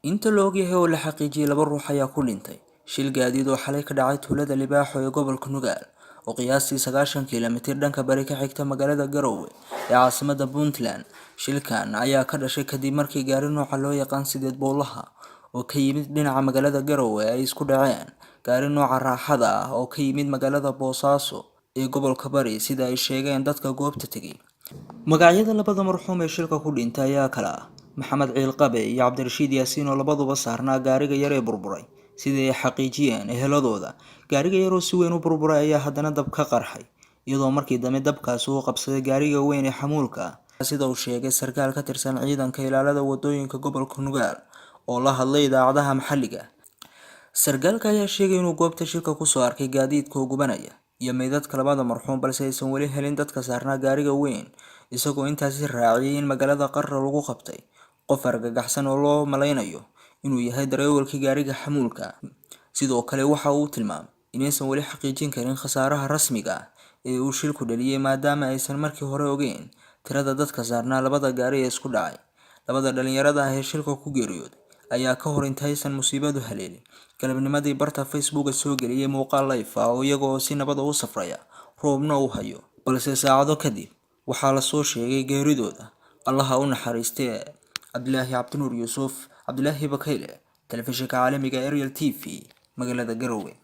Inta la og yahay oo la xaqiijiyay 2 ruux ayaa ku dhintay shil gaadiid oo xalay ka dhacay tuulada Libaaxo ee gobolka Nugaal oo qiyaastii 90 kiiloomitir dhanka bari ka xigta magaalada Garowe ee caasimadda Puntland. Shilkan ayaa ka dhashay kadib markii gaari nooca loo yaqaan sideed boolaha oo ka yimid dhinaca magaalada Garowe ay isku dhaceen gaari nooca raaxada ah oo ka yimid magaalada Boosaaso ee gobolka Bari sida ay sheegeen dadka goobta tegay. Magacyada labada marxuum ee shilka ku dhintay ayaa kala ah Maxamed Ciil Qabe iyo Cabdirashiid Yaasiin oo labaduba saarnaa gaariga yar ee burburay. Sidii ay xaqiijiyeen eheladooda, gaariga yar oo si weyn u burburay ayaa haddana dab ka qarxay, iyadoo markii dambe dabkaasi uu qabsaday gaariga weyn ee xamuulka ah. Sida uu sheegay sarkaal ka tirsan ciidanka ilaalada wadooyinka gobolka Nugaal oo la hadlay idaacadaha maxalliga ah. Sarkaalka ayaa sheegay inuu goobta shilka ku soo arkay gaadiidka oo gubanaya iyo meydadka labada marxuum balse aysan weli helin dadka saarnaa gaariga weyn, isagoo intaasi raaciyay in magaalada Qarra lagu qabtay qof argagaxsan oo loo maleynayo inuu yahay darawalkii gaariga xamuulka. Sidoo kale waxa uu tilmaamay inaysan weli xaqiijin karin khasaaraha rasmiga ah ee uu shilku dhaliyay maadaama aysan markii hore ogeyn tirada dadka saarnaa labada gaari ee isku dhacay. Labada dhalinyarada ah ee shilka ku geeriyooday ayaa ka hor intaysan musiibadu haleelin galabnimadii barta Facebook soo geliyay muuqaal live ah oo iyaga oo si nabad ah u safraya roobna u hayo, balse saacado kadib waxaa la soo sheegay geeridooda. Allaha u naxariistee Cabdilaahi Cabdinuur Yuusuf Cabdilaahi Bakayle, telefishinka caalamiga Ariel TV, magaalada Garowe.